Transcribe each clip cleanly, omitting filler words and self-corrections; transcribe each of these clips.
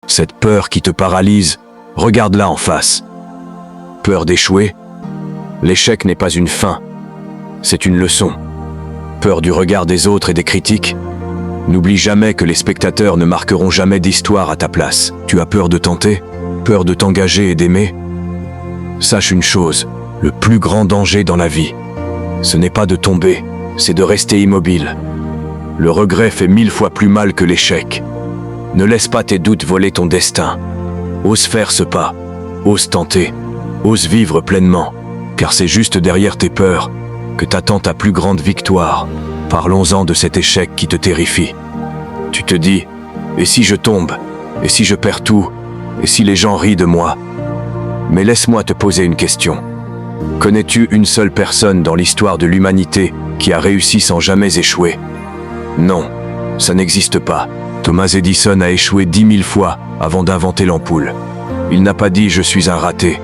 Cette peur qui te paralyse, regarde-la en face. Peur d'échouer? L'échec n'est pas une fin, c'est une leçon. Peur du regard des autres et des critiques? N'oublie jamais que les spectateurs ne marqueront jamais d'histoire à ta place. Tu as peur de tenter? Peur de t'engager et d'aimer? Sache une chose, le plus grand danger dans la vie, ce n'est pas de tomber, c'est de rester immobile. Le regret fait 1000 fois plus mal que l'échec. Ne laisse pas tes doutes voler ton destin. Ose faire ce pas, ose tenter, ose vivre pleinement, car c'est juste derrière tes peurs que t'attend ta plus grande victoire. Parlons-en de cet échec qui te terrifie. Tu te dis, et si je tombe? Et si je perds tout? Et si les gens rient de moi? Mais laisse-moi te poser une question. Connais-tu une seule personne dans l'histoire de l'humanité qui a réussi sans jamais échouer? Non, ça n'existe pas. Thomas Edison a échoué 10 000 fois avant d'inventer l'ampoule. Il n'a pas dit « je suis un raté ».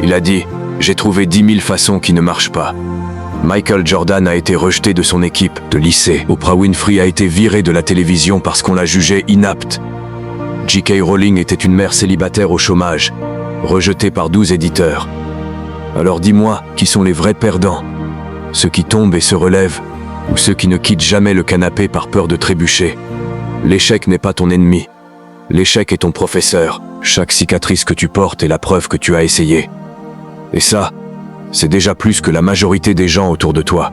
Il a dit « j'ai trouvé 10 000 façons qui ne marchent pas ». Michael Jordan a été rejeté de son équipe de lycée. Oprah Winfrey a été virée de la télévision parce qu'on l'a jugée inapte. J.K. Rowling était une mère célibataire au chômage, rejetée par 12 éditeurs. Alors dis-moi, qui sont les vrais perdants? Ceux qui tombent et se relèvent, ou ceux qui ne quittent jamais le canapé par peur de trébucher? L'échec n'est pas ton ennemi. L'échec est ton professeur. Chaque cicatrice que tu portes est la preuve que tu as essayé. Et ça, c'est déjà plus que la majorité des gens autour de toi.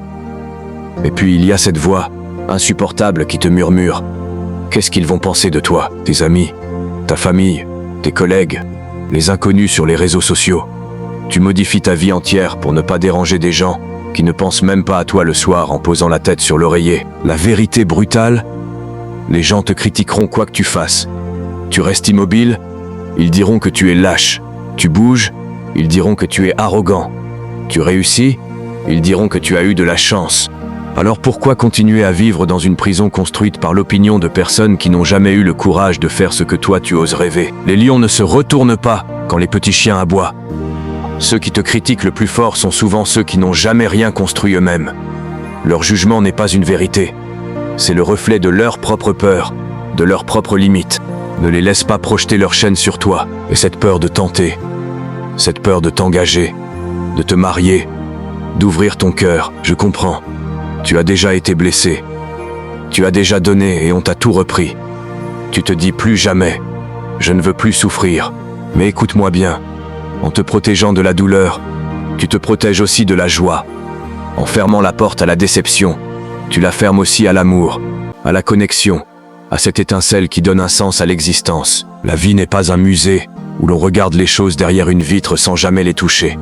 Et puis il y a cette voix insupportable qui te murmure. Qu'est-ce qu'ils vont penser de toi? Tes amis, ta famille, tes collègues, les inconnus sur les réseaux sociaux. Tu modifies ta vie entière pour ne pas déranger des gens qui ne pensent même pas à toi le soir en posant la tête sur l'oreiller. La vérité brutale, les gens te critiqueront quoi que tu fasses. Tu restes immobile, ils diront que tu es lâche. Tu bouges, ils diront que tu es arrogant. Tu réussis, ils diront que tu as eu de la chance. Alors pourquoi continuer à vivre dans une prison construite par l'opinion de personnes qui n'ont jamais eu le courage de faire ce que toi tu oses rêver? Les lions ne se retournent pas quand les petits chiens aboient. Ceux qui te critiquent le plus fort sont souvent ceux qui n'ont jamais rien construit eux-mêmes. Leur jugement n'est pas une vérité. C'est le reflet de leur propre peur, de leurs propres limites. Ne les laisse pas projeter leur chaîne sur toi. Et cette peur de tenter, cette peur de t'engager, de te marier, d'ouvrir ton cœur, je comprends. Tu as déjà été blessé. Tu as déjà donné et on t'a tout repris. Tu te dis plus jamais, je ne veux plus souffrir. Mais écoute-moi bien, en te protégeant de la douleur, tu te protèges aussi de la joie. En fermant la porte à la déception, tu la fermes aussi à l'amour, à la connexion, à cette étincelle qui donne un sens à l'existence. La vie n'est pas un musée où l'on regarde les choses derrière une vitre sans jamais les toucher.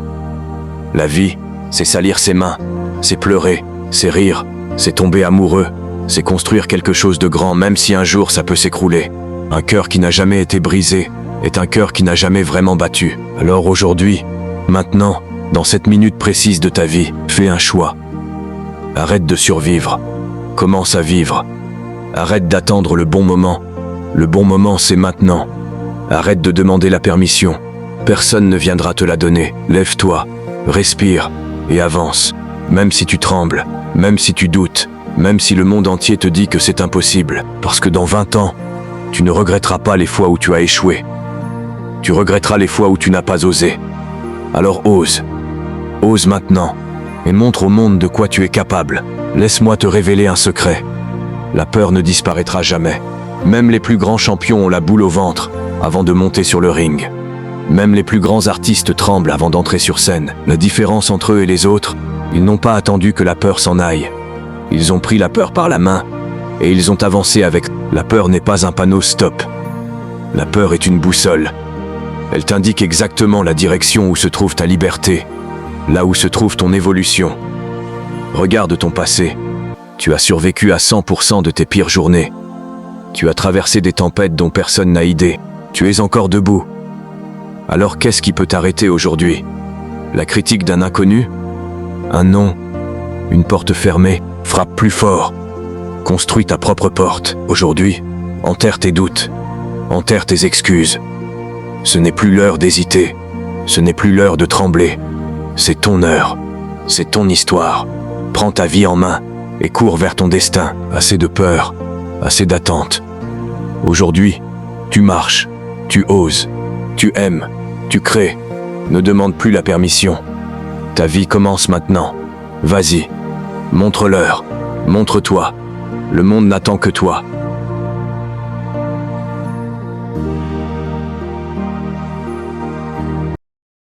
La vie, c'est salir ses mains, c'est pleurer, c'est rire, c'est tomber amoureux, c'est construire quelque chose de grand même si un jour ça peut s'écrouler. Un cœur qui n'a jamais été brisé est un cœur qui n'a jamais vraiment battu. Alors aujourd'hui, maintenant, dans cette minute précise de ta vie, fais un choix. Arrête de survivre. Commence à vivre. Arrête d'attendre le bon moment. Le bon moment, c'est maintenant. Arrête de demander la permission. Personne ne viendra te la donner. Lève-toi, respire et avance. Même si tu trembles, même si tu doutes, même si le monde entier te dit que c'est impossible. Parce que dans 20 ans, tu ne regretteras pas les fois où tu as échoué. Tu regretteras les fois où tu n'as pas osé. Alors ose. Ose maintenant. Et montre au monde de quoi tu es capable. Laisse-moi te révéler un secret. La peur ne disparaîtra jamais. Même les plus grands champions ont la boule au ventre avant de monter sur le ring. Même les plus grands artistes tremblent avant d'entrer sur scène. La différence entre eux et les autres, ils n'ont pas attendu que la peur s'en aille. Ils ont pris la peur par la main et ils ont avancé avec. La peur n'est pas un panneau stop. La peur est une boussole. Elle t'indique exactement la direction où se trouve ta liberté, là où se trouve ton évolution. Regarde ton passé. Tu as survécu à 100% de tes pires journées. Tu as traversé des tempêtes dont personne n'a idée. Tu es encore debout. Alors qu'est-ce qui peut t'arrêter aujourd'hui? La critique d'un inconnu? Un non? Une porte fermée? Frappe plus fort. Construis ta propre porte. Aujourd'hui, enterre tes doutes. Enterre tes excuses. Ce n'est plus l'heure d'hésiter. Ce n'est plus l'heure de trembler. C'est ton heure. C'est ton histoire. Prends ta vie en main et cours vers ton destin. Assez de peur, assez d'attente. Aujourd'hui, tu marches. Tu oses, tu aimes, tu crées. Ne demande plus la permission. Ta vie commence maintenant. Vas-y, montre-leur, montre-toi. Le monde n'attend que toi.